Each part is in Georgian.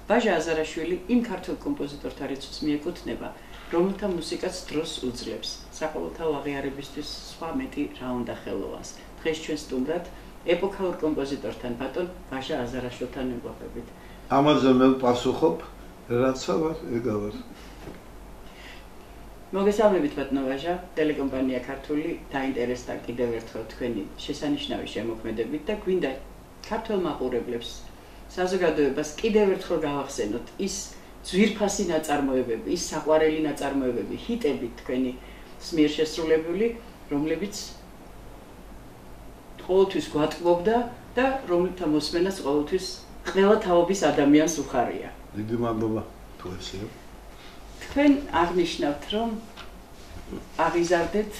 ბაჟა აზარაშვილი იმ ქართულ კომპოზიტორთა რიცხვს მიეკუთვნება, რომელთა მუსიკაც დროს უძლებს, საყოველთაო აღიარებისთვის სხვა მეტი რა უნდა ხელოვანს. დღეს ჩვენ სტუმრად ეპოქალურ კომპოზიტორთან ბატონ ბაჟა აზარაშვილთან ვიმყოფებით. ამაზე მე ვპასუხობ, რაცა ვარ, ეგა ვარ. მოგესალმებით ბატონო ბაჟა, ტელეკომპანია ქართული დაინტერესდა კიდევ ერთხელ თქვენი შესანიშნავი შემოქმედებით და გვინდა ქართველ მაყურებლებს საზოგადოებას კიდევ ერთხელ გავახსენოთ ის ძვირფასი ნაწარმოებები, ის საყვარელი ნაწარმოებები, ჰიტები თქვენი მიერ შესრულებული, რომლებიც ყოველთვის გვატკბობდა და რომელთა მოსმენაც ყოველთვის ყველა თაობის ადამიანს უხარია. დიდი მადლობა თუ ესეა. თქვენ აღნიშნავთ, რომ აღიზარდეთ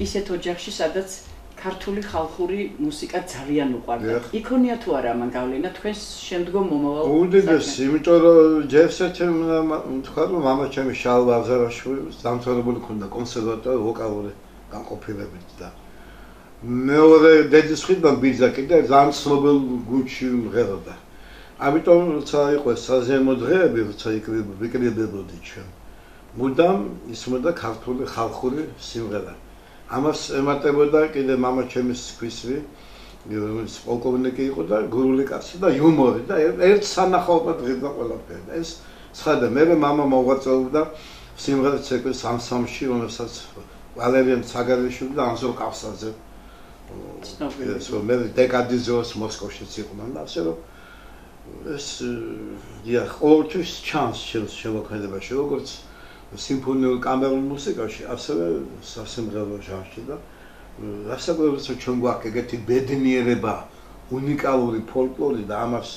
ისეთ ოჯახში, სადაც ქართული ხალხური მუსიკა ძალიან უყვარდა. იქონია თუ არა ამან გავლენა თქვენს შემდგომ მომავალ უდიდესი, იმიტომ რომ ჯერსეთში თქვა რომ მამა ჩემი შალვა აზარაშვილი დამთავრებული ქონდა კონსერვატორი ვოკალური განყოფილებით და მეორე დედის ხიდთან ბიძაკი და ძალიან ცნობილ გუნდში მღეროდა. ამიტომ როცა იყო საზეიმო დღეები, როცა ვიკრიბებოდი ჩვენ. მუდამ ისმოდა ქართული ხალხური სიმღერა. ამას ემატებოდა კიდე მამა ჩემის ქვისრი, რომელიც პოლკოვნიკი იყო და გურული კაცი და იუმორი და ერთ სანახაობად ღირდა ყველაფერი. ეს ცხადა მე მამა მოღვაწეობდა სიმღერა ცეკვის ანსამბლში, რომელსაც ვალერიან ცაგარიშვილი და ანზორ კავსაძე. მე დეკადიზოს მოსკოვშიც იყვნენ და ასე რომ ეს ყოველთვის ჩანს შემოქმედებაში, როგორც სიმფონიურ კამერულ მუსიკაში, ასევე სასიმღერო ჟანრში და რასაკვირველია ჩვენ გვაქვს ეგეთი ბედნიერება, უნიკალური ფოლკლორი და ამას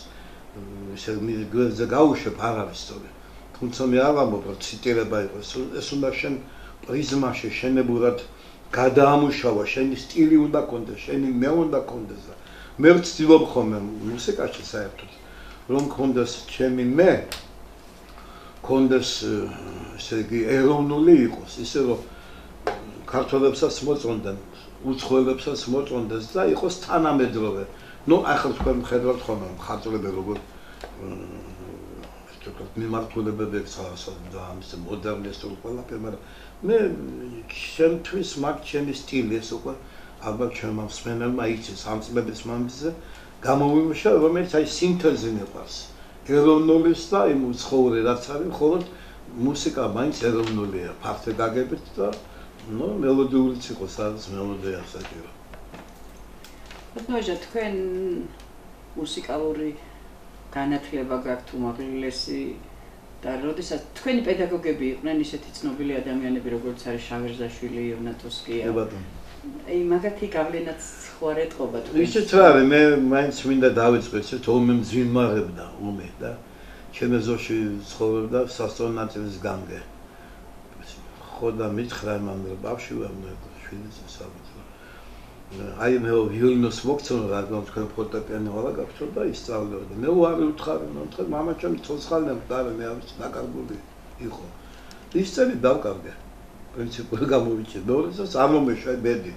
ესე გვერდზე გაუშვებ არ არის სწორი. თუმცა მე არ ვამბობ, რომ ციტირება იყოს, ეს უნდა შენ პრიზმაში შენებურად გადაამუშავა, შენი სტილი უნდა კონდეს, შენი მე უნდა კონდეს. მე ვცდილობ ხოლმე მუსიკაში საერთოდ, რომ კონდეს ჩემი მე კონდეს ესე იგი ეროვნული იყოს, ისე რომ ქართველებსაც მოწონდნენ, უცხოელებსაც მოწონდეს და იყოს თანამედროვე. ნუ ახლა თქვენ მხედავთ ხოლმე მხატვრები როგორ მიმართულებები და ამის მოდერნისტულ ყველაფერი, მაგრამ მე ჩემთვის მაგ ჩემი სტილი ეს უკვე ალბათ ჩემმა მსმენელმა იცის ამ წლების მანძილზე გამოვიმუშავა, რომელიც აი სინთეზი მიყვარს. ეროვნულის და იმ უცხოური რაც არის, ხოლო მუსიკა მაინც ეროვნულია, ფართე გაგებით და ნუ მელოდიურიც იყოს, სადაც მელოდია საჭირო. ბატონო, თქვენ მუსიკალური განათლება გაქვთ უმაღლესი და როდესაც თქვენი პედაგოგები იყვნენ ისეთი ცნობილი ადამიანები, როგორც არის შავერზაშვილი, იონატოვსკია. აი მაგათი გავლენაც ხო არ ეტყობა თქვენ? ისიც არის, მე მაინც მინდა დავიწყო ისეთ ომი მძვინმაღებდა ომი და ჩემი ზოში ცხოვრობდა სასწორნაწილის გამგე. ხო და მითხრა მან რომ ბავშვი ვარ, მე 7 წელს ავიღო. აი მე ვიოლინოს მოგწონო, რადგან თქვენ ფორტეპიანო ვარ გაქვთ და ისწავლეოდი. მე უარი ვთხარი, მომთხარ მამა ჩემი ცოცხალემ და მე არის დაკარგული იყო. ის წელი დავკარგე. პრინციპი გამოვიჭე. მეორესაც არ მომეშვა ბედი.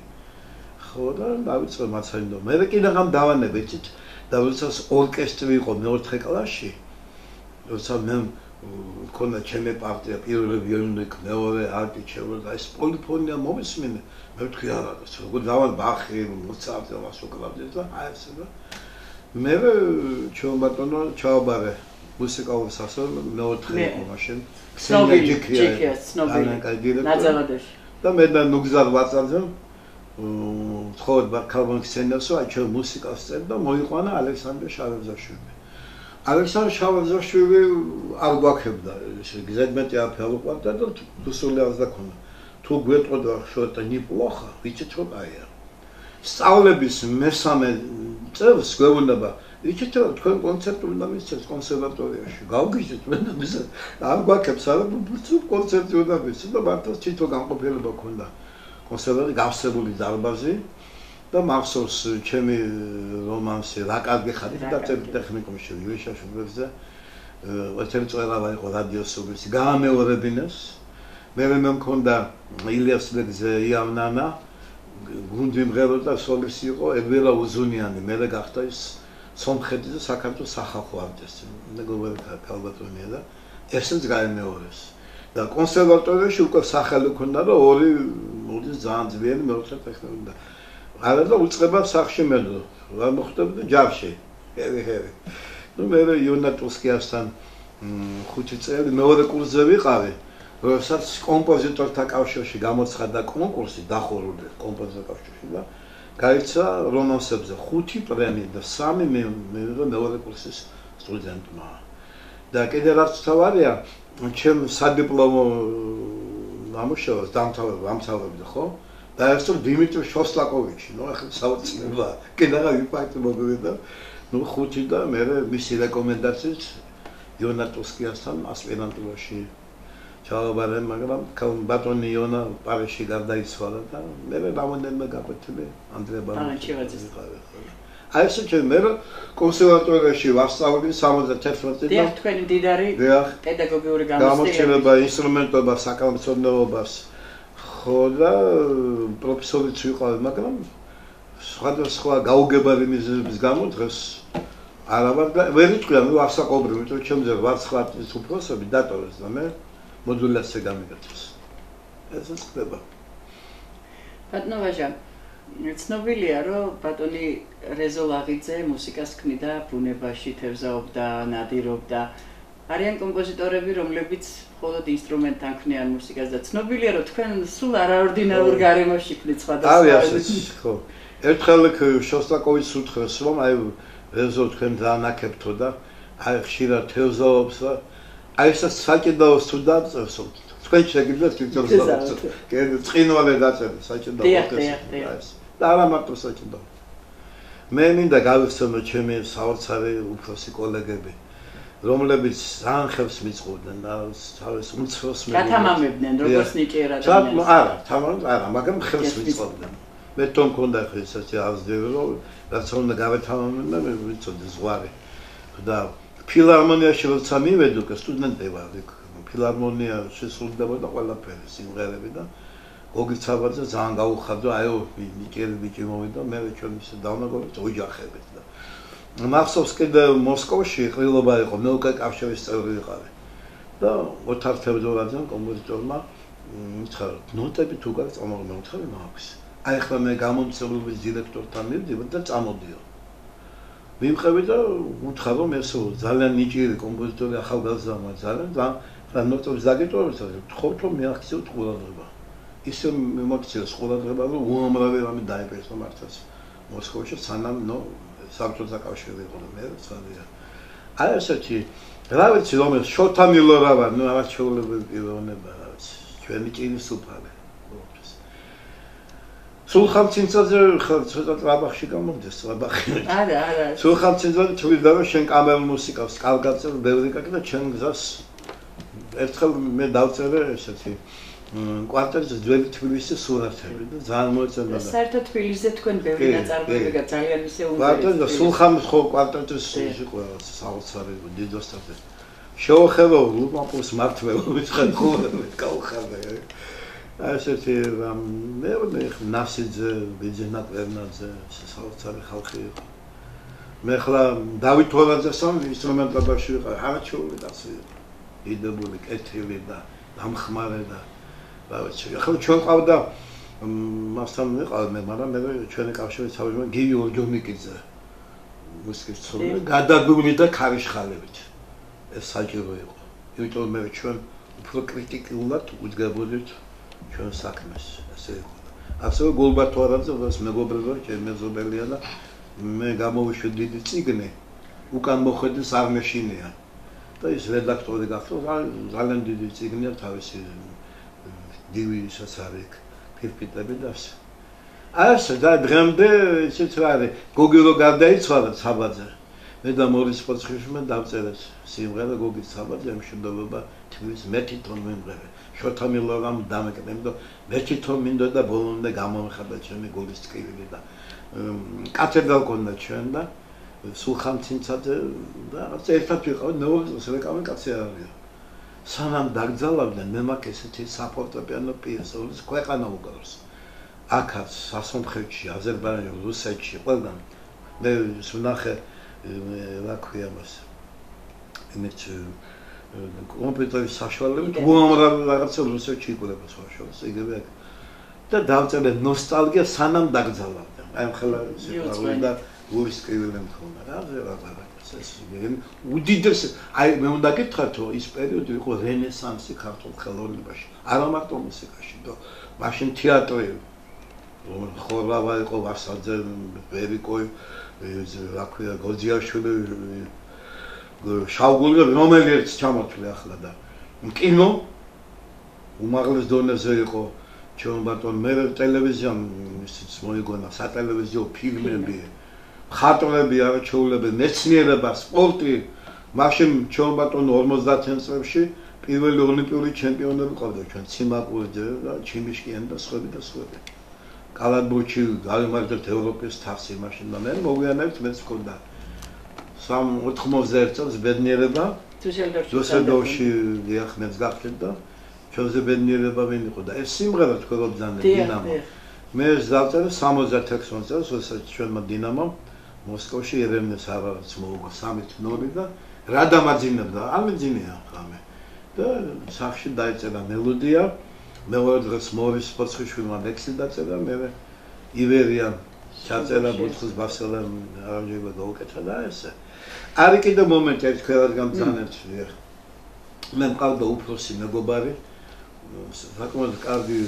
ხო და დავიწყე მაცაინდო. მე კიდე რამ დავანებე, იცით? და როდესაც ორკესტრი იყო მეოთხე კლასში, როცა მე მქონდა ჩემი პარტია, პირველი ვიოლინო, მეორე არტი ჩევრო და ეს პოლიფონია მომისმინე. მე ვთქვი არა, როგორ დავან ბახი, მოცარტი და ასე უკრავდი და აი ესე და მე ჩვენ ბატონო ჩავაბარე მუსიკალურ სასწავლებლად მეოთხე იყო მაშინ. ცნობილი ნაძალადეში. და მე და ნუგზარ ვაწარზე ცხოვრება ქალბანკ სცენასო, აი ჩვენ მუსიკას წერდა და მოიყვანა ალექსანდრე შავერზაშვილი. ალექსანდრე შავერზაშვილი არ გვაქებდა, ესე გზადმეტი აფალო ყვარდა და რუსული არც დაქონდა. თუ გვეტყოდა შორტა ნიპლოხა, ვიცით რომ აია. სწავლების მესამე წელს გვეუბნება, იცით რომ თქვენ კონცერტი უნდა მისცეს კონსერვატორიაში. გავგიჟდეთ მე და მის არ გვაქებს არა კონცერტი უნდა მისცეს და მართლა თვითონ განყოფილება ქონდა. კონსერვატორი გავსებული დარბაზი და მახსოვს ჩემი რომანსი რა კარგი ხარ და ტექნიკუმში ვიშაშუბებზე ვაჩემ წვერავა იყო რადიოსუბის გაამეორებინეს. მე მქონდა ილიას ლეგზე იავნანა გუნდი მღეროდა სოლისი იყო ევერა უზუნიანი, მე გახდა ის სომხეთის და საქართველოს სახალხო ორკესტრი. მეგობარი ქალბატონია და ესეც გაიმეორეს. და კონსერვატორიაში უკვე სახელი ქონდა და ორი მოდის ძალიან ძლიერი მეოთხე ტექნოლოგია და არა და უწყება სახში მედო. რა მოხდებოდა ჯარში. ჰევი. ნუ მე იონატოვსკიასთან 5 წელი მეორე კურსზე ვიყავი. როდესაც კომპოზიტორთა კავშირში გამოცხადდა კონკურსი დახურული კომპოზიტორთა კავშირში და გაიცა რომანსებზე 5 პრემია და 3 მე მეორე კურსის სტუდენტმა. და კიდევ რაც თავარია, ჩემ სადიპლომო ნამუშევარს დამთავრებდა, ხო? დაერწო დიმიტრი შოსტაკოვიჩი, ნუ ახლა საოცრება. კიდევ ვიფაქტი მოგვიდა. ნუ 5 და მე მისი რეკომენდაციით იონატოვსკიასთან ასპირანტურაში ჩავაბარე, მაგრამ ბატონი იონა პარიზში გარდაიცვალა და მე რამოდენმე გაკვეთილი ანდრია ბანაჩევაძის ვიყავი. აი ესე ჩემ მე კონსერვატორიაში ვასწავლი 71 წელი. დიახ, თქვენი მდიდარი პედაგოგიური გამოცდილება, ინსტრუმენტობა, საკალმწოდნეობას ხო და პროფესორიც ვიყავი, მაგრამ სხვადასხვა გაუგებარი მიზეზების გამო დღეს არა ვარ და ვერ ვიტყვი, ანუ ასაკობრივ, იმიტომ რომ ჩემზე 8 წლის უფროსები დატოვეს და მე მოდულაცია გამიგეთეს. ესეც ხდება. ბატონო ვაჟა, ცნობილია, რომ ბატონი რეზო ლაღიძე მუსიკას ქმნიდა ბუნებაში, თევზაობდა, ნადირობდა. არიან კომპოზიტორები, რომლებიც მხოლოდ ინსტრუმენტთან ქმნიან მუსიკას და ცნობილია, რომ თქვენ სულ არაორდინარულ გარემოში ქმნით სხვადასხვა. აი ასეც ხო. ერთხელ შოსტაკოვიჩს უთხრეს, რომ აი რეზო თქვენ დაანაკებთო და აი ხშირად თევზაობს და აი ეს საჭიდაოს თუ დაწევსო. თქვენ შეგიძლიათ თვითონაც. კი, წინვალე დაწერე საჭიდაოს. და არა მარტო საჭიდაო. მე მინდა გავიხსენო ჩემი საოცარი უფროსი კოლეგები, რომლებიც ძალიან ხელს მიწყობდნენ და თავის უმცროს გათამამებდნენ როგორც ნიჭიერ ადამიანს. არა, თამამად არა, მაგრამ ხელს მიწყობდნენ. მე თვითონ მქონდა ესეთი აღზრდილი, რომ რაც უნდა გავეთამამებდნენ და მე ვიცოდი ზღვარი. და ფილარმონიაში როცა მივედი, სტუდენტი ვარ, ფილარმონია შესრულდებოდა ყველაფერი, სიმღერები და გოგი ცაბაძე ძალიან გაუხარდა, აიო, ნიჭიერი ბიჭი მოვიდა, მე ჩვენ ისე დავნაგობთ ოჯახებით და მახსოვს კიდე მოსკოვში ყრილობა იყო, მე უკვე კავშირის წევრი ვიყავი. და ოთარ თევზორაძემ კომპოზიტორმა მითხრა, ნოტები თუ გაქვს წამოღება, მითხრა მაქვს. აი ახლა მე გამომცემლობის დირექტორთან მივდივარ და წამოდიო. ვიმყევი და უთხრა რომ ეს ძალიან ნიჭიერი კომპოზიტორი ახალგაზრდა ძალიან და ნოტებს დაგეტოვებთ, თხოვთ რომ მეაქციოთ ყურადღება. ისე მემოქციეს ყურადღება, რომ უამრავი რამე დაიპესო მართლაც მოსკოვში, სანამ საბჭოთა კავშირი იყო და მე ცალია. აი ესეთი რა ვიცი რომ შოთა მილორავა, ნუ არაჩვეულებრივი პიროვნება, რა ვიცი, ჩვენი ჭირის უფალი. სულხან-ცინცაძე ცოტა ტრაბახში გამომდეს, ტრაბახი. არა. სულხან-ცინცაძე თვლიდა რომ შენ კამერულ მუსიკას კარგად წერ, ბევრი კაკი და ჩვენ გზას ერთხელ მე დავწერე ესეთი კვარტეტის ძველი თბილისის სურათები და ძალიან მოეწონა. საერთოდ თბილისზე თქვენ ბევრი ნაწარმოები ძალიან ისე უნდა. კვარტეტი და სულხან ხო კვარტეტის იყო საოცარი დიდოსტატი. შეოხება ლუპაპოს მართლობის ხალხური გაუხარდა. აი ესეთი მე ნასიძე, ბიძინა კვერნაძე, საოცარი ხალხი იყო. მე ხლა დავით თორაძესთან ინსტრუმენტებაში ვიყავ, არაჩვეული კაცი იყო. იდებული, კეთილი და დამხმარე და რა ვიცი, ახლა ჩვენ ყავდა მასთან ვიყავ მე, მაგრამ მე ჩვენი კავშირის თავმჯდომარე გივი ორჯონიკიძე მუსიკის ცნობილი, გადადული და ქარიშხალებით. ეს საჭირო იყო. იმიტომ მე ჩვენ უფრო კრიტიკულად უძგებოდით ჩვენ საქმეს, ასე იყო. ასევე გულბათ თორაძე, ეს მეგობრებია, ჩემი მეზობელია და მე გამოვიშვი დიდი წიგნი, უკან მოხვედეს არ მეშინია. და ის რედაქტორი გახდა, ძალიან დიდი წიგნია თავისი დივი ისაც არის ფირფიტები და ასე. ასე და დღემდე ისიც არის, გოგილო გარდაიცვალა ცაბაძე. მე და მორის ფოცხიშმა დავწერეთ სიმღერა გოგის ცაბაძე მშვიდობა თბილისის მე თვითონ მიმღერე. შოთა მილოვამ დამეკიდე, იმიტომ მე თვითონ მინდოდა ბოლომდე გამომეხადა ჩემი გოლის ტკივილი და კათედრა გქონდა ჩვენ და სულხან-ცინცაძე და რაღაც ერთად ვიყავ, ნეოვის რეკავენ კაცი არისო. სანამ დაგძალავდნენ, მე მაქვს ესეთი საფორტეპიანო პიესა, რომელიც ქვეყანა უკრავს. აქაც, სასონხეთში, აზერბაიჯანში, რუსეთში, ყველგან. მე ვნახე რა ქვია მას იმით კომპიუტერის საშუალებით უამრავ რაღაცა რუსეთში იკვლება საშუალებას იგივე და დავწერე ნოსტალგია სანამ დაგძალავდა აი ახლა სიყვარული და გულის კრიველი მქონდა რა ეს უდიდეს აი მე უნდა გითხრათ რომ ის პერიოდი იყო რენესანსი ქართულ ხელოვნებაში არა მარტო მუსიკაში და მაშინ თეატრი ხორავა იყო ვასაძე ვერიკო რა ქვია გოძიაშვილი შავგული რომელიც ჩამოთვლი ახლა და კინო უმაღლეს დონეზე იყო ჩვენ ბატონ მე ტელევიზიამ ისიც მოიგონა სატელევიზიო ფილმები ხატრები არაჩვეულები მეცნიერება სპორტი მაშინ ჩვენ ბატონ 50 წლებში პირველი ოლიმპიური ჩემპიონები ყავდა ჩვენ ციმაკურიძე და ჩიმიშკიანი და სხვები კალათბურთში გავიმარჯვებთ ევროპის თასი მაშინ და მე მოგვიანებით მეც მქონდა 3-91 წელს ბედნიერება დუსელდორფში დიახ მეც გავხდით და ჩვენზე ბედნიერება ვინ იყო და ეს სიმღერა თქვენ ბრძანეთ დინამო მე დავწერე 76 წელს როდესაც ჩვენმა დინამო მოსკოვში ერევნეს რაღაც მოუგო 3-0 და რა დამაძინებდა არ მეძინია ხამე და სახში დაიწერა მელოდია მეორე დღეს მორის ფოცხიშვილმა ლექსი დაწერა მე ივერია ჩაწერა ბუცხის ბასელა არანჟირება გაუკეთა და ესე არის კიდე მომენტი ერთ ქვევად გამძანეთ მე მყავდა უფროსი მეგობარი საკმაოდ კარგი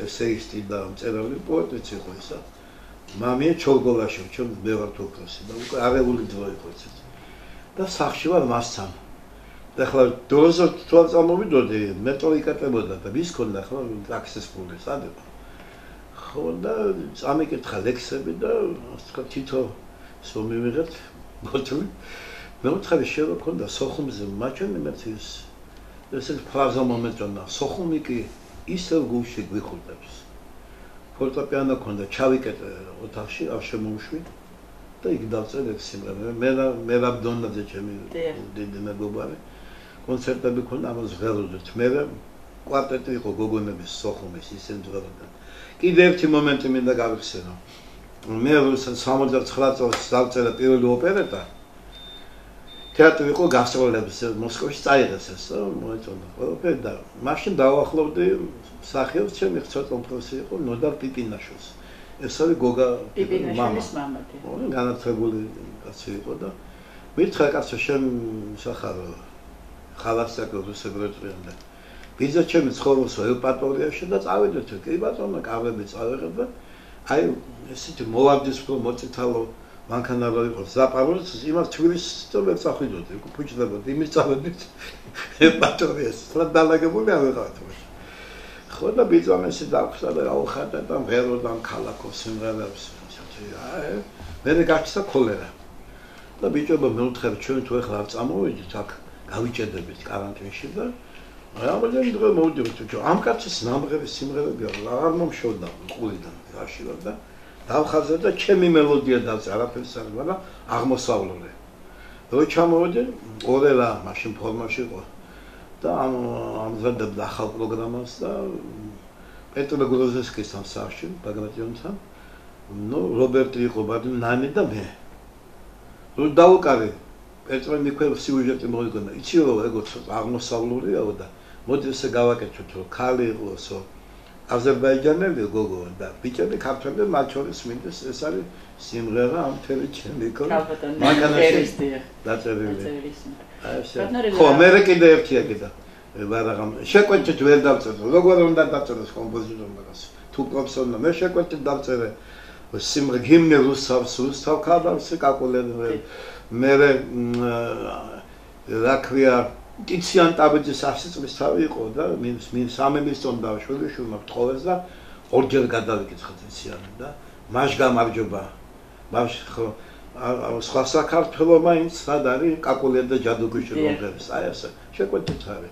ესეისტი და მწერალი პოეტიც იყო ისა მამია ჩოლგოლაში ჩვენ მე ვარ უფროსი და უკვე არეული დრო იყო ეს და სახში ვარ მასთან და ხლა დროზე თვალ წამოვიდოდი მეტრო იკატებოდა და ვის ქონდა ხლა ტაქსის ფული სადება ხო და წამიკითხა ლექსები და ასე თითო სულ მივიღეთ ბოთლი მე ვთქვი შეიძლება ქონდა სოხუმზე მაჩვენე მერცის ესე ფრაზა მომეწონა სოხუმი კი ისევ გულში გვიხურდებს ფორტეპიანო ქონდა ჩავიკეტე ოთახში არ შემოვშვი და იქ დავწერე სიმღერა მე რაბდონაძე ჩემი დიდი მეგობარი კონცერტები ქონდა ამას ღეროდეთ მე კვარტეტი იყო გოგონების სოხუმის ისინი ძველად კიდე ერთი მომენტი მინდა გავიხსენო მე 79 წელს დავწერე პირველი ოპერეტა თეატრი იყო გასტროლების მოსკოვში წაიღეს ეს მოეწონა ყველაფერი და მაშინ დავახლოვდი სახეებს ჩემი ცოტა უფროსი იყო ნოდარ პიპინაშვილს ეს არის გოგა პიპინაშვილის მამა განათლებული კაცი იყო და მითხრა კაცო შენ სახარ ხალხსაკო სეკრეტარიამ და ვიზა ჩემი ცხოვრობს ეუპატორიაში და წავედით კი ბატონო კავები წავიღებ და აი ესეთი მოვარდის უფრო მოწითალო მანქანა იყო ზაპაროს იმას თბილის სწორად წახვიდოდი უკვე ფუჭდებოდი იმის წავედით ეუპატორიას რა დალაგებული ავიღავთ ხო და ბიძამესი დავხსნა და აუხატა და ვეროდან ქალაქოს სიმღერებს აი მე გაჩნდა კოლერა და ბიჭობა მე ვთქვი ჩვენ თუ ახლა არ წამოვიდით აქ გავიჭედებით каранტინში და ამაზე დღე მოვიდით თუ ამ კაცის ნამღები სიმღერები აღარ მომშოვდა ყულიდან გაშილა და დავხაზე და ჩემი მელოდია დავწერე არაფერს არ მაგრამ აღმოსავლური რო ჩამოვედი ორელა მაშინ ფორმაში იყო და ამზადებდა ახალ პროგრამას და პეტრე გროზესკისთან სახში ბაგრატიონთან ნუ რობერტი იყო ბადინ ნანი და მე რო დავუკარე პეტრე მიქვე სიუჟეტი მოიგონა იცი რომ ეგო ცოტა აღმოსავლურია და მოდი ესე გავაკეთოთ რომ ქალი იყოსო აზერბაიჯანელი გოგო და ბიჭები ქართველები მათ შორის მინდეს ეს არის სიმღერა ამ თელი ჩემი იყო მაგანაში დაწერილი ხო მე კიდე ერთია კიდე ვარაღამ შეკვეთით ვერ დავწერე როგორ უნდა დაწეროს კომპოზიტორმა გას თუ პროფესიონალ მე შეკვეთით დავწერე სიმღერა ჰიმნი რუსთავ ქადავსი კაკულენვე მე რა ქვია ტიციან ტაბიძის ასწლის თავი იყო და მინ სამემისტომ დავშვილიშვილმა ვთხოვეს და ორჯერ გადავიკითხა ტიციანი და მას გამარჯობა მას ხო სხვა საქართველო მაინც სად არის კაკულიან და ჯადოგვიში რომღებს აი ასე შეკვეთით ხარი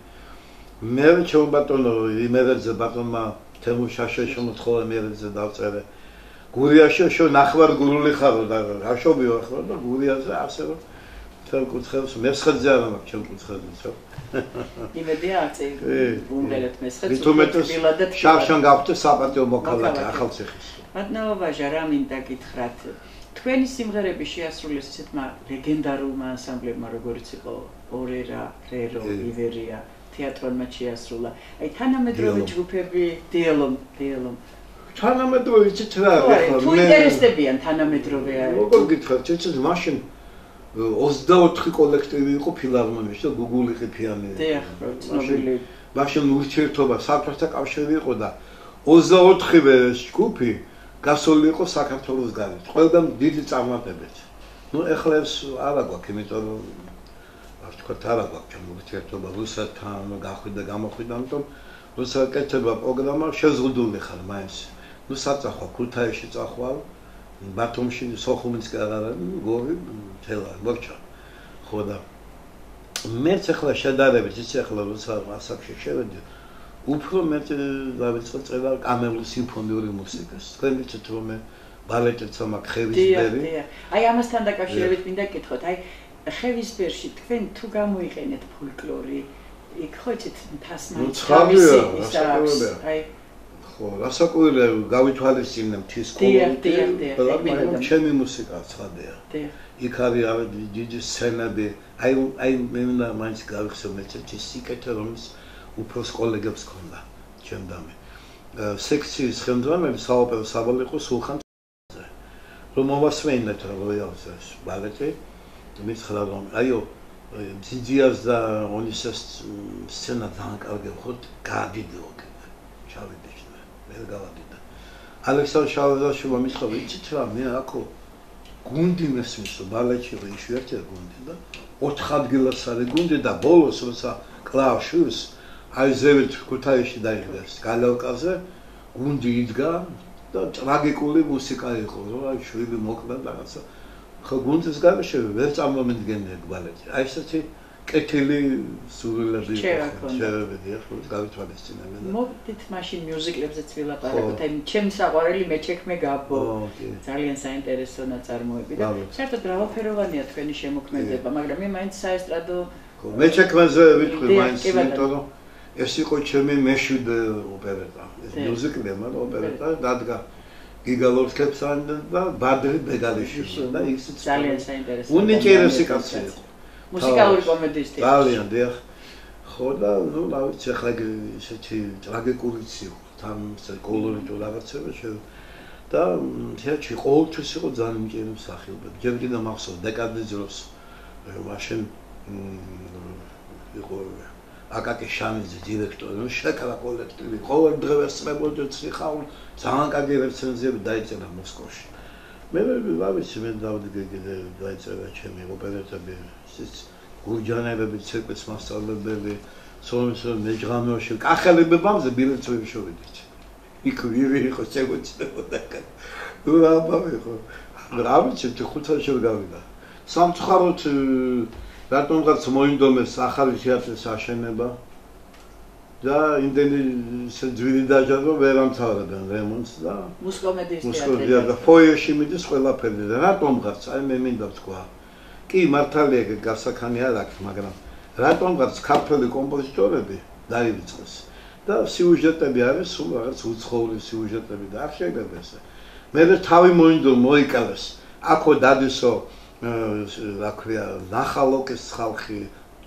მე ჩემ ბატონო იმერეძე ბატონმა თემუშაშე შემოთხოვა მერეძე დავწერე გურიაში შო ნახევარ გურული ხარო და რაშობიო ახლა და გურიაზე ასე რომ თელ კუთხეს მესხეძე არა მაქვს ჩემ კუთხეზე იმედია აწი უმდელეთ მესხეძე თუმეტეს შარშან გავხდე საპატიო მოქალაქე ახალციხის ბატონო ვაჟა, რა მინდა გითხრათ? თქვენი სიმღერები შეასრულეს ისეთმა ლეგენდარულმა ანსამბლებმა, როგორიც იყო ორერა, რერო, ივერია, თეატრონმა შეასრულა. აი თანამედროვე ჯგუფები, დიელომ. თანამედროვე იცით რა არის? თუ ინტერესდებიან თანამედროვე არის. როგორ გითხრათ, იცით მაშინ 24 კოლექტივი იყო ფილარმონიაში და გუგული ყიფიანი. დიახ, ცნობილი. მაშინ ურთიერთობა საფრთა კავშირი იყო და 24-ვე ჯგუფი გასული იყო საქართველოს გარეთ. ყველგან დიდი წარმატებით. ნუ ეხლა ეს არა გვაქვს, იმიტომ რომ არ ვთქვათ, არა გვაქვს ჩემ ურთიერთობა რუსეთთან, გახვიდა, გამოხვიდა, ამიტომ რუსეთკეთება პროგრამა შეზღუდული ხარ მაინც. ნუ საწახვა ქუთაისში წახვალ, ბათუმში, სოხუმში აღარა, გორი, თელა, მორჩა. ხო და მეც ახლა შედარებით, ის ახლა როცა ასაკში შევედი, უფრო მეტ დავიწყე წერა კამერულ სიმფონიური მუსიკას. თქვენ ვიცით რომ მე ბალეტიც მაქვს ხევისბერი. დიახ. აი ამასთან დაკავშირებით მინდა გითხოთ, აი ხევისბერში თქვენ თუ გამოიყენეთ ფოლკლორი, იქ ხო იცით თასმანი თავისი ის არის. აი ხო, რასაკვირია გავითვალისწინე მთის კოლონტი, მაგრამ ჩემი მუსიკა ცხადია. დიახ. იქ არის დიდი სცენები. აი მე მინდა მაინც გავიხსენო ეს სიკეთე რომელიც უფროს კოლეგებს ქონდა ჩემდამე. სექციის ხელმძღვანელი საოპერო საბალი იყო სულხან-ზე. რომ მოვასმენდეთ როიალს ბალეტი, მითხრა რომ აიო ძიძიას და ონისეს სცენა დააკარგე ხოთ, გადიდო კიდე. ჩავიდე შენ, ვერ გავადიდა. ალექსანდრ შალვაზაშვილმა მითხრა, იცით რა, მე აქო გუნდი მესმის ბალეტში იშვიათია გუნდი და 4 ადგილას არის გუნდი და ბოლოს როცა კლავშულს აი ზევით ქუთაისში დაიღეს გალავკაზე გუნდი იდგა და ტრაგიკული მუსიკა იყო რომ აი შვილი მოკლა და რაღაცა ხო გუნდის გარეშე ვერ წარმომედგენია ბალეტი აი ესეთი კეთილი სულელები შეერებდი ხო გავითვალისწინე მე მოვიდით მაშინ მიუზიკლებზეც ვილაპარაკოთ აი ჩემს საყვარელი მეჩექმე გაბო ძალიან საინტერესო ნაწარმოები და საერთოდრავაფეროვანია თქვენი შემოქმედება მაგრამ მე მაინც საესტრადო მეჩექმეზე ვიტყვი მაინც იმიტომ რომ ეს იყო ჩემი მეშვიდე ოპერეტა ეს მიუზიკლია მაგრამ ოპერეტა დადგა გიგალოვსკებსთან და ბადრი ბეგალიშვილი და ისიც ძალიან საინტერესო უნიჭერესი კაცი იყო მუსიკალური კომედიის ტიპი. ძალიან დიახ. ხო და ნუ რა ვიცი ახლა ესეთი ტრაგიკულიც იყო. თან კოლორიტო რაღაცები და თეატრში ყოველთვის იყო ძალიან მჭირი მსახიობები. ჯერ კიდევ მახსოვს დეკადის დროს მაშინ იყო აკაკი შანიძე დირექტორი, ნუ შეკრა კოლექტივი. ყოველ დღე ვესწრებოდი ციხაულ ძალიან კარგი რეცენზიები დაიწერა მოსკოვში. მე რა ვიცი მე დავდგე დაიწერა ჩემი ოპერეტები გურჯანელები ცეკვის მასწავლებელი სოლომონ მეჯღამეოში კახელებებამზე ბილეთს ვიშოვიდით იქ ვირი იყო შეგოჩნდებოდა ნუ რა ხო რა ვიცი თუ ხუთაში გავიდა სამწუხაროდ რატომღაც მოინდომეს ახალი თეატრის აშენება და იმდენი ძვირი დაჟადო ვერ ამთავრებენ რემონტს და მუსკომედიის თეატრი და ფოიეში მიდის ყველაფერი და რატომღაც აი მე მინდა ვთქვა კი მართალია გასახანი არ აქვს მაგრამ რატომღაც ქართველი კომპოზიტორები დაივიწყეს და სიუჟეტები არის სულ რაღაც უცხოური სიუჟეტები და არ შეიძლება ესე მე თავი მოიკალეს აქო დადისო რა ქვია ნახალოკის ხალხი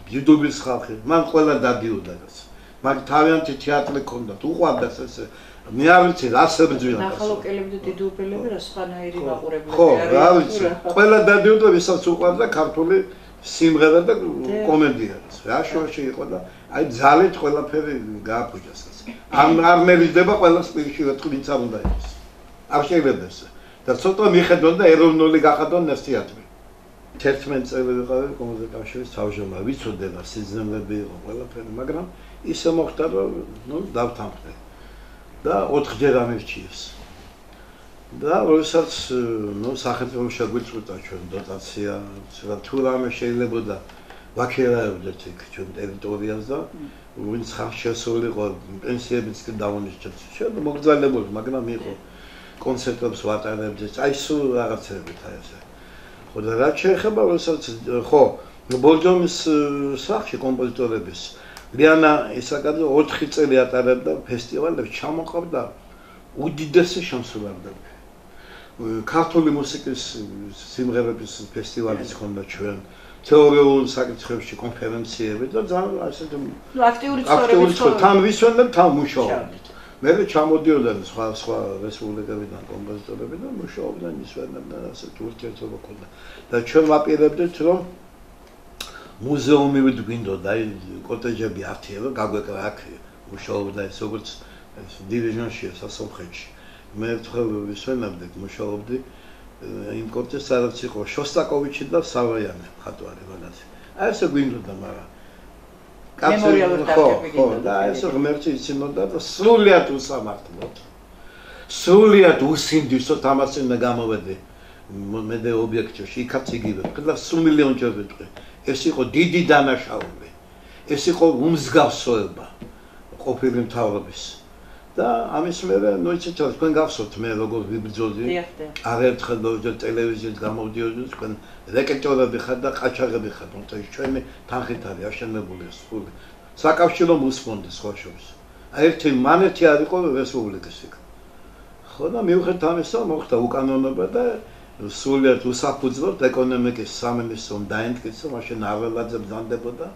ჯიდობის ხალხი მან ყველა დადიოდა რაც მაგ თავიანთი თეატრი ქონდა უყვარდას ესე მე არ ვიცი რა საბრძვია ნახალოკელები და დიდუბელები რა სხვანაირი მაყურებლები ხო რა ვიცი ყველა დადიოდა ვისაც უყვარდა ქართული სიმღერა და კომედია რა შოუში იყო და აი ძალით ყველაფერი გააფუჭეს არ მერიდება ყველა სპირში ვეთქვით არ უნდა იყოს არ შეიძლება ეს და ცოტა მიხედონ და ეროვნული გახადონ ეს თეატრი 11 წელი ვიყავი კომუნიკაციის თავმჯდომარე ვიცოდება სიზნელები იყო ყველაფერი მაგრამ ისე მოხდა რომ ნუ დავთანხმდე და 4ჯერ ამერჩიეს და როდესაც ნუ სახელმწიფო შეგვიწყვეტა ჩვენ დოტაცია თუ რამე შეიძლებოდა ვაქერავდეთ იქ ჩვენ ტერიტორიას და ვინც ხარ შესულიყო პენსიებიც კი დავუნიშნეთ ჩვენ მოგძალებოდი მაგრამ იყო კონცერტებს ვატარებდით აი სულ რაღაცები და ესე ხო და რაც შეეხება როდესაც ხო ბოლჯომის სახში კომპოზიტორების ლიანა ისაკაძე 4 წელი ატარებდა ფესტივალებს ჩამოყავდა უდიდესი შემსრულებლები ქართული მუსიკის სიმღერების ფესტივალიც ხონდა ჩვენ თეორიულ საკითხებში კონფერენციები და ძალიან ასეთი აქტიური ცხოვრების თან ვისვენდებ თან მუშაობდით მე ჩამოდიოდნენ სხვა რესპუბლიკებიდან კომპოზიტორები და მუშაობდნენ ისვენდნენ ასეთ ურთიერთობა ქონდა და ჩვენ ვაპირებდით რომ მუზეუმი გვინდოდა აი კოტეჯები ართიევა გაგვეკრა აქ მუშაობდა ეს როგორც დივიზიონში სასამხეთში მე ერთხელ ვისვენებდი მუშაობდი იმ კონტექსტს სადაც იყო შოსტაკოვიჩი და სავოიანი ხატვარი მაგას აი ესე გვინდოდა მაგრამ მემორიალური დარგები გინდოდა და ეს ღმერთი იცინოდა და სრულიად უსამართლოდ სრულიად უსინდისოდ ამას უნდა გამოვედი მე ობიექტში იქაც იგივე და სულ მილიონჯერ ვიტყვი ეს იყო დიდი დანაშაული ეს იყო უმსგავსოება ყოფილი მთავრობის და ამის მერე ნუ იცით რა თქვენ გახსოვთ მე როგორ ვიბრძოდი არერთხელ ტელევიზიით გამოვდიოდი თქვენ რეკეტორები ხართ და ყაჩაღები ხართ თუმცა ჩვენი თანხით არის აშენებული სულ საკავშირო მუსფონდი სხვა შორის აი ერთი მანეთი არ იყო რესპუბლიკის იქ ხო და მიუხედავად ამისა მოხდა უკანონობა და სულიად უსაფუძვლოდ ეკონომიკის სამინისტრომ დაემტკიცა მაშინ აველაძე ბრძანდებოდა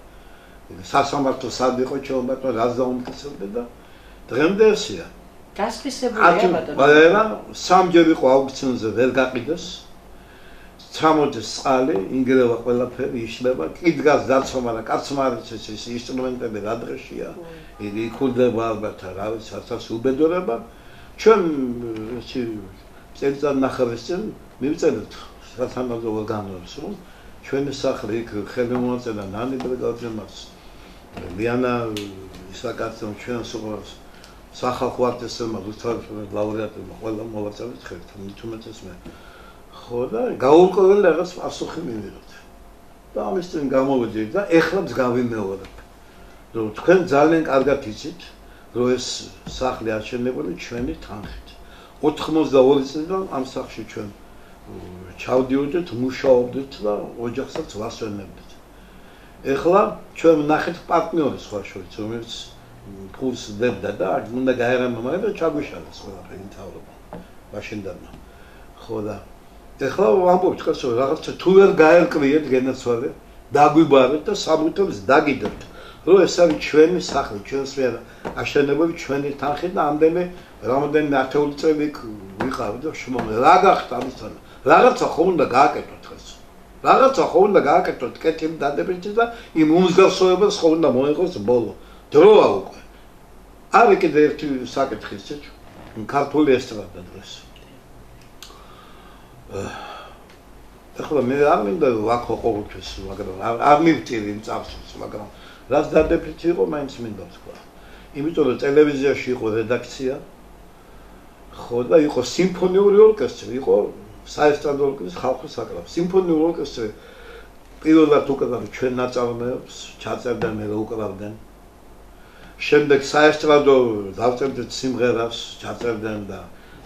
სასამართლო სად იყო ჩეუბათო რას დაუმტკიცებდა და დღემდე ესია. გასხისებულია ბატონო. მაგრამ სამჯერ იყო აუქციონზე ვერ გაყიდეს. ჩამოდის წყალი, ინგრევა ყველაფერი იშლება, კიდგას დაცვა, მაგრამ კაცმარიც ეს ინსტრუმენტები რა დღეშია. იგი იქულდება ალბათ რა ვიცი, საერთოდ უბედურება. ჩვენ ესე წელიწად ნახევრის წინ მივწერეთ სათანადო ორგანოებს, რომ ჩვენი სახლი იქ ხელმომაწედა ნანი ბრიგადირმაც. ლიანა ისაკაცო ჩვენ სულ სახალხო არტისტებმა რუსთავის ლაურეატებმა ყველა მოვაწევთ ხელთ თუმცა მე ხო და გაურკვეველ რაღაც პასუხი მივიღეთ და ამის წინ გამოვედი და ეხლაც გავიმეორებ რომ თქვენ ძალიან კარგად იცით რომ ეს სახლი აშენებული ჩვენი თანხით 82 წლიდან ამ სახლში ჩვენ ჩავდიოდით მუშაობდით და ოჯახსაც ვასვენებდით ეხლა ჩვენ ნახეთ პარტნიორი სხვა შორის რომელიც ფულს დებდა და უნდა გაერამა მაგრამ და ჩაგვიშალეს ყველაფერი მთავრობა მაშინდანო ხო და ეხლა ვამბობთ რომ რაღაცა თუ ვერ გაერკვიეთ გენაცვალე დაგვიბარეთ და საბუთებს დაგიდებთ რომ ეს არის ჩვენი სახლი ჩვენს მიერ აშენებული ჩვენი თანხით და რამდენიმე ათეული წელი ვიყავით და შემომე რა გახდა ამისთან რაღაცა ხო უნდა გააკეთოთ ეს რაღაცა ხო უნდა გააკეთოთ კეთილი დადებითი და იმ უმსგავსოებას ხო უნდა მოეღოს ბოლო დროა უკვე არის კიდე ერთი საკითხი ისეთ ქართული ესტრადა დღეს ახლა მე არ მინდა ვაქო ყოველთვის მაგრამ არ მივტირი იმ წარსულს მაგრამ რაც დადებითი იყო მაინც მინდა თქვა იმიტომ რომ ტელევიზიაში იყო რედაქცია ხო და იყო სიმფონიური ორკესტრი იყო საესტრადო ორკესტრის ხალხის საკრავი სიმფონიური ორკესტრი პირველად უკრავდა ჩვენ ნაწარმოებს ჩაწერდნენ მე უკრავდნენ შემდეგ საესტრადო დავწერდით სიმღერას ჩაწერდნენ და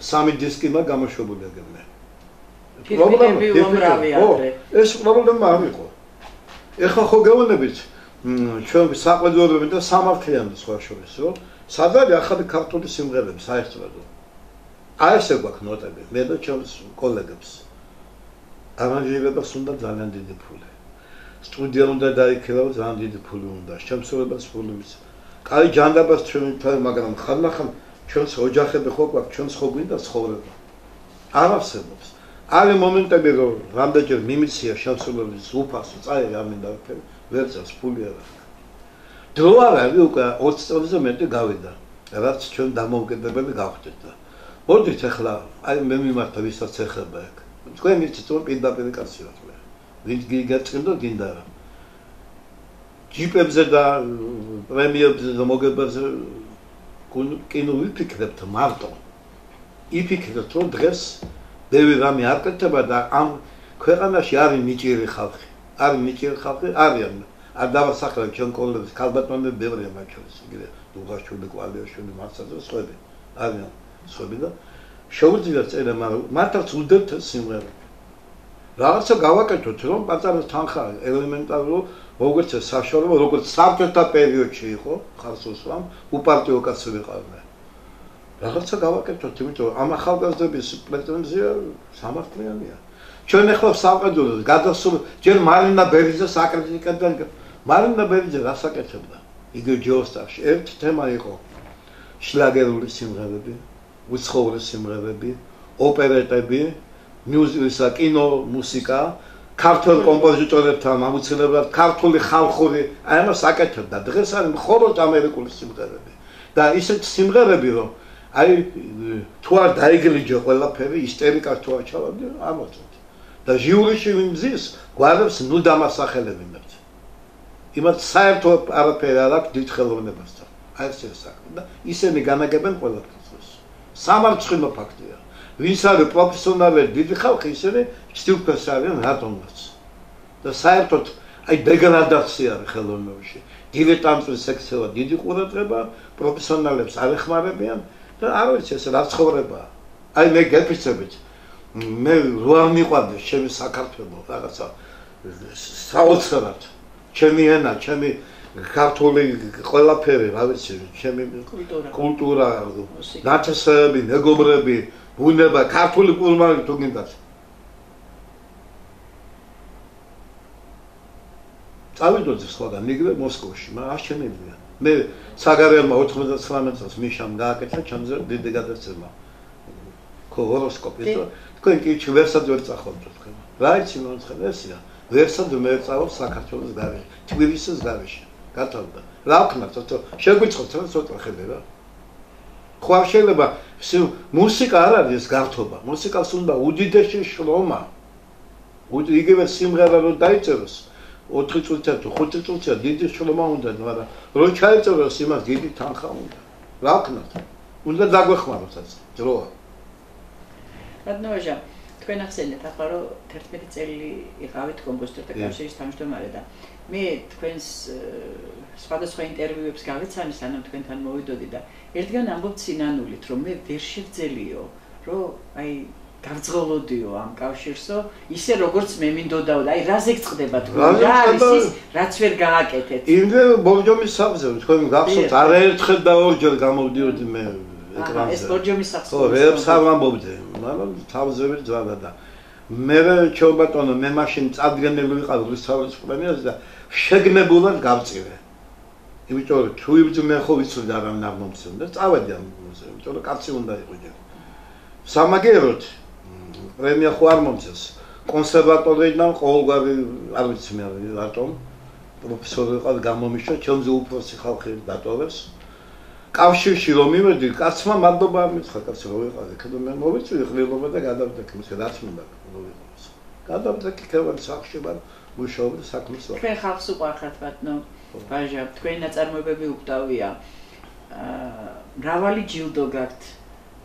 სამი დისკი მაგ გამოშვებული აგებდნენ ეს პრობლემა არ იყო ეხლა ხო გეუბნებით ჩვენ საყვედურები და სამართლიანი სხვა შორის რომ სად არის ახალი ქართული სიმღერები საესტრადო აი ესე გვაქვს ნოტები მე და ჩემს კოლეგებს არანჟირებას უნდა ძალიან დიდი ფული სტუდია უნდა დაიქელა ძალიან დიდი ფული უნდა შემსრულებას ფული მის კაი ჯანდაბას ჩვენ მაგრამ ხანახან ჩვენს ოჯახები ხო გვაქვს ჩვენს ხო გვინდა ცხოვრება არ არსებობს არის მომენტები რომ რამდენჯერ მიმიცია შემსრულების უფასო წაიღე არ მინდა ვერ წავს ფული არ აქვს დრო არ არის უკვე 20 წელზე მეტი გავიდა რაც ჩვენ დამოუკიდებელი გავხდით და მოდით ახლა აი მე მიმართა ვისაც ეხება ეგ თქვენ იცით რომ პირდაპირ კაცი ვარ მე ვინც გიგაწყინდა გინდა რა ჯიპებზე და პრემიერებზე და მოგებაზე კინო ვიფიქრებთ მარტო იფიქრეთ რომ დღეს ბევრი რამე არ კეთდება და ამ ქვეყანაში არის მიჭირი ხალხი არიან არ დავასახლებ ჩვენ კოლეგებს ქალბატონები ბევრია მათ შორის იგივე დუღაშვილი კვალიაშვილი მარცაძე სხვები არიან სხვები და შეუძლიათ წერა მაგრამ მართაც უდევთ სიმღერა რაღაცა გავაკეთოთ რომ პატარა თანხა ელემენტარულ როგორც საშუალო როგორც საბჭოთა პერიოდში იყო ხალხოსვამ უპარტიო კაცი ვიყავდნენ რაღაცა გავაკეთოთ, იმიტომ რომ ამ ახალგაზრდების პრეტენზია სამართლიანია. ჩვენ ახლა სამყაროზე გადასულ ჯერ მარინა ბერიძეს აკრიტიკებდნენ. მარინა ბერიძე რას აკეთებდა? იგივე ჯოსტაში ერთი თემა იყო შლაგერული სიმღერები, უცხოური სიმღერები, ოპერეტები, მუსიკა, კინო, მუსიკა, ქართულ კომპოზიტორებთან ამოცილებლად ქართული ხალხური აი ამას აკეთებდა. დღეს არის მხოლოდ ამერიკული სიმღერები. და ისეთ სიმღერები რომ აი თუ არ დაიგლიჯო ყველაფერი, ისტერიკას თუ არ ჩავარდი, ამოწოთ. და ჟიურიში ვიმზის, გვარებს ნუ დამასახელებინებთ. იმათ საერთოდ არაფერი არ აქვს დიდ ხელოვნებასთან. აი ეს საქმე და ისინი განაგებენ ყველაფერს. სამარცხინო ფაქტია. ვინც არის პროფესიონალი დიდი ხალხი, ისინი სტილფეს არიან რატომაც. და საერთოდ აი დეგრადაცია არის ხელოვნებაში. დილეტანტის სექცია დიდი ყურადღება, პროფესიონალებს არ ეხმარებიან და არ ვიცი ეს რა ცხოვრებაა. აი მე გეფიცებით. მე რო არ მიყვარდეს ჩემი საქართველო რაღაცა საოცრად. ჩემი ენა, ჩემი ქართული ყველაფერი, რა ვიცი, ჩემი კულტურა, ნათესები, მეგობრები, ბუნება, ქართული კულტურა თუ გინდათ. წავიდოდი სხვაგან, იგივე მოსკოვში, მაგრამ არ შემიძლია. მე საგარეულმა 99 წელს მიშამ გააკეთა ჩემზე დიდი გადაცემა. ჰოროსკოპი და თქვენ კი ვერსად ვერ წახვალთ თქვენ. რა იცი მომცხენ ესია? ვერსად მე წავალ საქართველოს გარეშე, თბილისის გარეშე. გათავდა. რა ვქნათ, შეგვიწყოთ რა ცოტა ხედე რა. ხო არ შეიძლება მუსიკა არ არის გართობა. მუსიკას უნდა უდიდესი შრომა. იგივე სიმღერა რო დაიწეროს 4 წუთია თუ 5 წუთია დიდი შრომა უნდა, მაგრამ რო ჩაიწეროს იმას დიდი თანხა უნდა. რა ვქნათ? უნდა დაგვეხმაროთ ეს დროა. რადგანაც თქვენ ახსენეთ ახლა რომ 11 წელი იყავით კომპოზიტორთა კავშირის თავმჯდომარე და მე თქვენს სხვადასხვა ინტერვიუებს გავეცანი სანამ თქვენთან მოვიდოდი და ერთგან ამბობთ სინანულით რომ მე ვერ შევძელიო რომ აი გავძღოლოდიო ამ კავშირსო ისე როგორც მე მინდოდაო და აი რაზე გწყდება თქვენ რა არის ის რაც ვერ გააკეთეთ იმდე ბორჯომის საფზე თქვენ გახსოვთ არაერთხელ და ორჯერ გამოვდიოდი მე ეკრანზე ეს ბორჯომის საფზე ხო რეებს ამბობდი მაგრამ თავზე ვერ ძვადა და მე ჩობატონო მე მაშინ წარდგენილი ვიყავ რუსთავის პრემიერზე და შეგნებულად გავწირე იმიტომ რომ თუ იბძმე ხო ვიცოდი არ ამნამომცემ და წავედი ამ იმიტომ რომ კაცი უნდა იყო ჯერ სამაგეროთ პრემია ხო არ მომწეს კონსერვატორიიდან ყოველგვარი არ ვიცი მე რატომ პროფესორი ყავ გამომიშვა ჩემზე უფროსი ხალხი დატოვეს კავშირში რომ მივედი კაცმა მადლობა არ მითხრა კაცი რო ვიყავი ქედო მე მოვიწვი ხლილობა და გადავდექი მის რაც მინდა რო ვიყავს გადავდექი ქევან სახში ვარ მუშაობდი საქმის ვარ თქვენ ხალხს უყვარხართ ბატონო ბაჟა თქვენი ნაწარმოებები უკვდავია მრავალი ჯილდო გაქვთ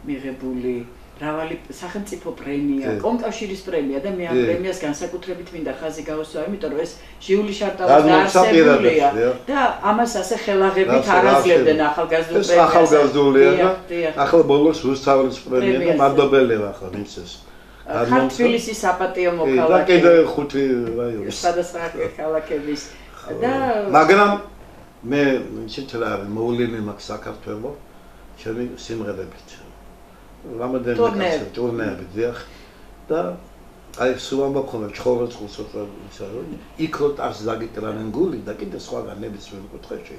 მიღებული მრავალი სახელმწიფო პრემია, კომკავშირის პრემია და მე ამ პრემიას განსაკუთრებით მინდა ხაზი გავუსვა, იმიტომ რომ ეს ჟიული შარტავის დაარსებულია და ამას ასე ხელაღებით არ აძლევდნენ ახალგაზრდულ პრემიას. ეს ახალგაზრდულია და ახლა ბოლოს რუსთავის პრემია და მადლობელია ახლა მისცეს. ხარ თბილისის საპატიო მოქალაქე. და კიდე 5 რაიონის. სხვადასხვა ქალაქების და მაგრამ მე ისეთ რა მოვლენები მაქვს საქართველოს ჩემი სიმღერებით. რამოდენიმე ტურნეები დიახ და აი სულ ამბობ ჩხოვროც ხუსოთა ისა რომ იქოთ ას ზაგიტრანენ გული და კიდე სხვაგან ნებისმიერ კუთხეში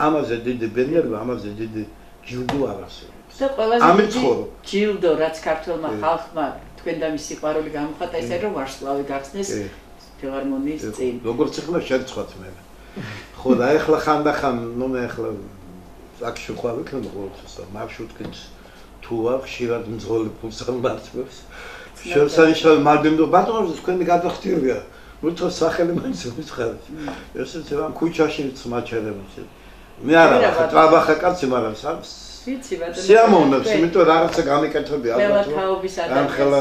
ამაზე დიდი ბენერვა ამაზე დიდი ჯილდო არ არსებობს და ყველაზე ჯილდო რაც ქართულმა ხალხმა თქვენ და მის სიყვარული გამოხატა ისე რომ ვარსკვლავი გახსნეს ფილარმონიის წინ როგორც ახლა შერცხვათ მე ხო და ახლა ხანდახან ნუ მე ახლა აქ შევხვავ იქ ხოლმე მარშრუტით თუ არ ხშირად მძღოლი ფულს ამბობს შესანიშნავი მალდემდო ბატონო თქვენი გადახდილია ნუ თო სახელი მაინც მითხარით ესეც რა ქუჩაში მაჩერებს მე არა ტრაბახა კაცი მაგრამ ვიცი ბატონო სიამოვნებს იმიტომ რაღაცა გამიკეთები ალბათ ამ ხელა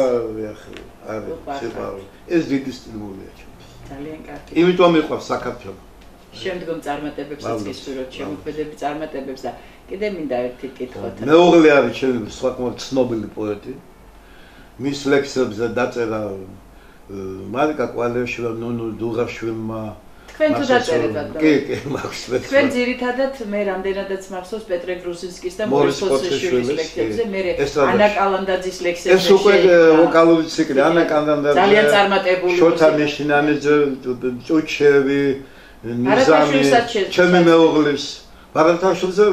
არის ეს დიდი სტიმულია ძალიან კარგი იმიტომ მიყვარს საქართველო შემდგომ წარმატებებსაც გისურვებთ შემოქმედებით წარმატებებს და კიდე მინდა ერთი კითხოთ მეუღლე არის ჩემი საკმაოდ ცნობილი პოეტი მის ლექსებზე დაწერა მარიკა კვალეშვილა ნონუ დუღაშვილმა თქვენ თუ დაწერეთ ბატონო. კი, მახსოვს. თქვენ ძირითადად მე რამდენადაც მახსოვს პეტრე გრუსინსკის და მორис ფოცეშვილის ლექსებზე, მე ანა კალანდაძის ლექსებზე. ეს უკვე ვოკალური ციკლი, ანა კალანდაძე. ძალიან წარმატებული. შოთა ნიშნანიძე, ჭუჩევი, ნიზამი, ჩემი მეუღლის. ბარათაშვილზე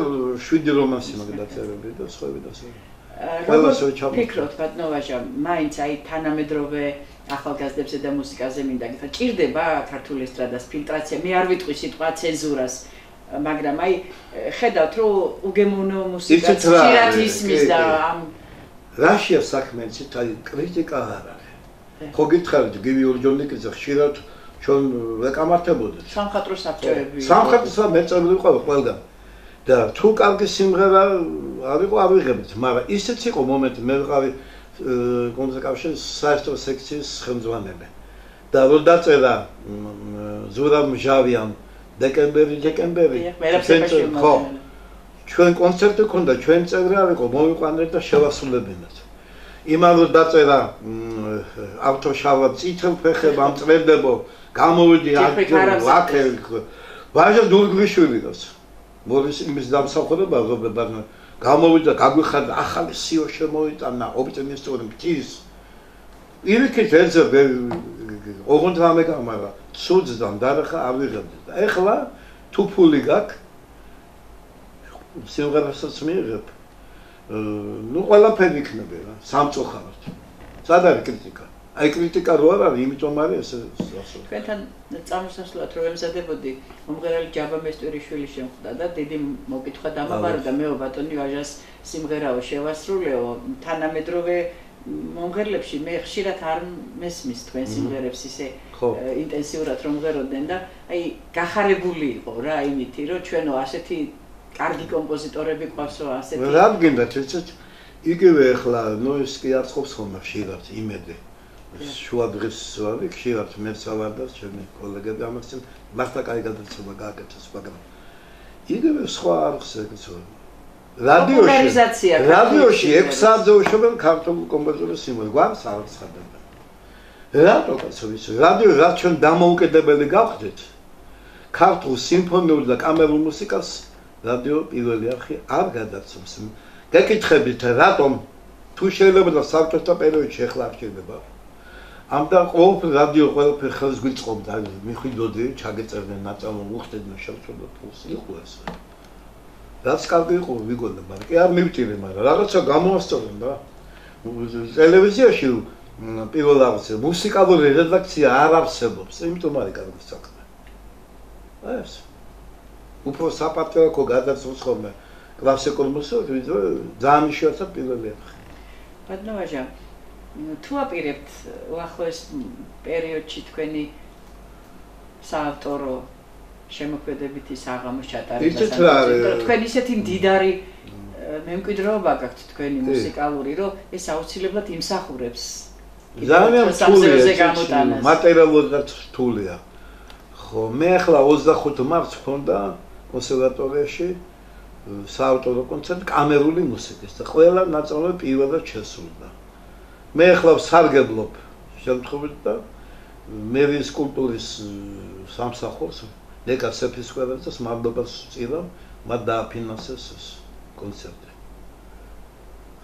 7 რომანსი მაგდაწერები და სხვები და სხვა. როგორც ფიქრობთ ბატონო ვაჟა, მაინც აი თანამედროვე ახალგაზრდებსა და მუსიკაზე მინდა გითხრა, ჭირდება ქართული ესტრადას ფილტრაცია? მე არ ვიტყვი სიტყვა ცენზურას, მაგრამ აი ხედავთ რომ უგემოვნო მუსიკაც ხშირად ისმის და ამ რაშია საქმე, ციტაი კრიტიკა არ არის. ხო გითხარით გივი ორჯონიკიძე ხშირად ჩვენ ვეკამართებოდით. სამხატვრო საბჭოები. სამხატვრო მეწებული ვიყავ ყველგან. და თუ კარგი სიმღერა არ იყო არ ვიღებთ, მაგრამ ისიც იყო მომენტი, მე ვიყავი კონსერვატორიის საერთო სექციის ხელმძღვანელი. და რო დაწერა ზურაბ მჟავიან დეკემბერი, ხო. ჩვენ კონცერტი ქონდა, ჩვენ წევრი არ იყო, მოვიყვანეთ და შევასრულებინათ. იმან რო დაწერა ავტოშავა წითელ ფეხება ამწვერდებო, გამოვიდი აქ ვაჟა დურგვიშვილიც. მორის იმის დამსახურება ზოგადად გამოვიდა გაგვიხარდა ახალი სიო შემოიტანა ოპტიმისტური მტის ირიქით ეძებ ოღონდ რამე გამარა ცუძდან დარახა ავიღებდი და ეხლა თუ ფული გაქვს სიმღერასაც მიიღებ ნუ ყველაფერი იქნება რა სამწუხაროდ სად არის კრიტიკა აი კრიტიკა რო არ არის იმიტომ არის ეს ასო თქვენთან წამოსასვლელად რომ ემზადებოდი მომღერალი ჯაბა მესტვირიშვილი შემხვდა და დიდი მოკითხვა დამაბარო და მეო ბატონი ვაჟას სიმღერაო შევასრულეო თანამედროვე მომღერლებში მე ხშირად არ მესმის თქვენ სიმღერებს ისე ინტენსიურად რომ მღეროდნენ და აი გახარებული იყო რა იმითი რომ ჩვენო ასეთი კარგი კომპოზიტორები ყავსო ასეთი რა გინდათ ეცეთ იგივე ახლა ნუ ეს კი არ ცხობს ხოლმე ხშირად იმედი შუა დღეს ვარი ხშირად მეც ავარ და ჩემი კოლეგები ამასთან მართლა კაი გადაცემა გააკეთეს მაგრამ იგივე სხვა არხს ეგეცო რადიოში 6 საათზე უშვებენ ქართულ კომპოზიტორებს სიმღერას გვარს არ ცხადებენ რატო კაცო ვიცი რადიო რაც ჩვენ დამოუკიდებელი გავხდით ქართულ სიმფონიურ და კამერულ მუსიკას რადიო პირველი არხი არ გადაცემს გეკითხებით რატომ თუ შეიძლება საბჭოთა პერიოდში ახლა აღჭირდება ამდა ყოველ რადიო ყველაფერი ხელს გვიწყობდა მიხვიდოდი ჩაგეწერდნენ ნაწარმო უხდედნენ შევწოდო ფულს იყო ეს რაც კარგი იყო ვიგონდა მაგრამ კი არ მივტირე მაგრამ რაღაცა გამოასწორენ რა ტელევიზიაში პირველ რიგში მუსიკალური რედაქცია არ არსებობს იმიტომ არის კარგი საქმე ეს უფრო საპატრიარქო გადაცემს ხოლმე კლასიკურ მუსიკას ძალიან შეაცა პირველი არხი ბატონო ვაჟა თუ აპირებთ უახლოეს პერიოდში თქვენი საავტორო შემოქმედებითი საღამოს ჩატარებას თქვენ ისეთი მდიდარი მემკვიდრეობა გაქვთ თქვენი მუსიკალური რომ ეს აუცილებლად იმსახურებს ძალიან რთულია მატერიალურად რთულია ხო მე ახლა 25 მარტს ვქონდა კონსერვატორიაში საავტორო კონცერტი კამერული მუსიკის და ყველა ნაწარმოები პირველად შესრულდა მე ახლა ვსარგებლობ შემთხვევით და მერის კულტურის სამსახურს ნეკა სეფისკვერაძეს მადლობას ვწირამ მათ დააფინანსეს ეს კონცერტი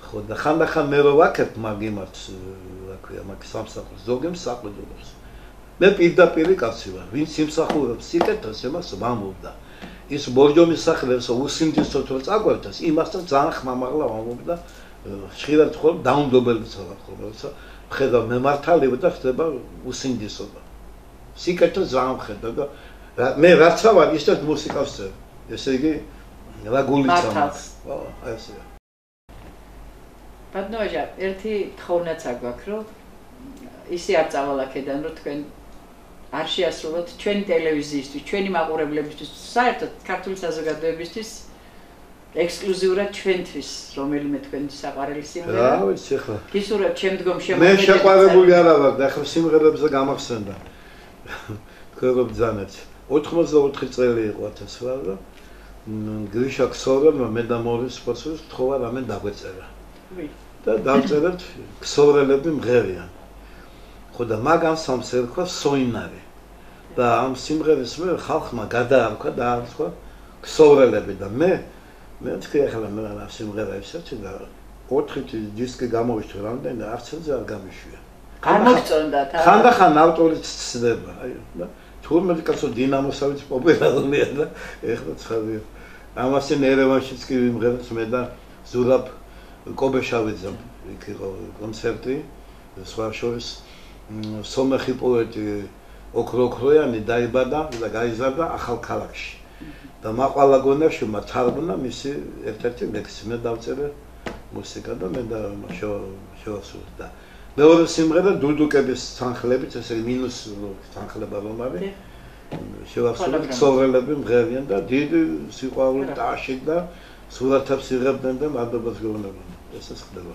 ხო და ხანდახან მე რო ვაკეთებ მაგ იმას რა ქვია მაგ სამსახურს ზოგემ საყიდულობს მე პირდაპირ კაცი ვარ ვინც იმსახურებს სიკეთეს იმას ვამბობდა ის ბორჯომის სახლებს უსინდისოდ რომ წაგვევთას იმასთან ძალიან ხმამაღლა ვამბობდა ხშირად ხო დაუნდობელიც ვარ ხოლმე როცა ხედავ მემართალებ და ხდება უსინდისობა სიკეთე ძალიან ხედავ და მე რაც ვარ ისეთ მუსიკას წერ ესე იგი რა გულიცა მაქვს ხო ესეა ბატონო ვაჟა ერთი თხოვნაც აგვაქვს რომ ისე არ წავალაქედან რომ თქვენ არ შეასრულოთ ჩვენი ტელევიზიისთვის, ჩვენი მაყურებლებისთვის, საერთოდ ქართული საზოგადოებისთვის ექსკლუზიურად ჩვენთვის, რომელიმე თქვენი საყვარელი სიმღერა. რა ვიცი ხა. გისურვებ შემდგომ შემოქმედებით. მე შეყვარებული არა ვარ და ახლა სიმღერებზე გამახსენდა. თქვენ ბძანეთ. 84 წელი იყო 1000 ვარ და გრიშა ქსოვრელმა მე და მორის სპორტსის თხოვა რამე დაგვეწერა. და დავწერეთ ქსოვრელები მღერიან. ხო და მაგან სამს ერქვა სოინარი. და ამ სიმღერის მე ხალხმა გადაარქვა და არქვა ქსოვრელები და მე თქვი ახლა მე ამ სიმღერაებსაც და 4 დისკი გამოვიშვა რამდენი არც ეს არ გამიშვია. არ მოგწონდათ? ხანდახან ავტორიც ცდება, აი და თურმე კაცო დინამოსავით პოპულარულია და ეხლა ცხადია. ამასთან ერევანშიც კი ვიმღერებს მე და ზურაბ კობეშავიძემ იქ იყო კონცერტი, სხვა შორის სომეხი პოეტი ოქროქროიანი დაიბადა და გაიზარდა ახალ ქალაქში. და მაყვალა გონაშვილმა თარგმნა მისი ერთ-ერთი ლექსი, მე დავწერე მუსიკა და მე და შევასრულე და მეორე სიმღერა დუდუკების თანხლებით, ესე მინუს თანხლება რომ არის. შევასრულე ქსოვრელები მღერიან და დიდი სიყვარულით აშიქ და სურათებს იღებდნენ და მადლობას გეუბნებიან. ესეც ხდება.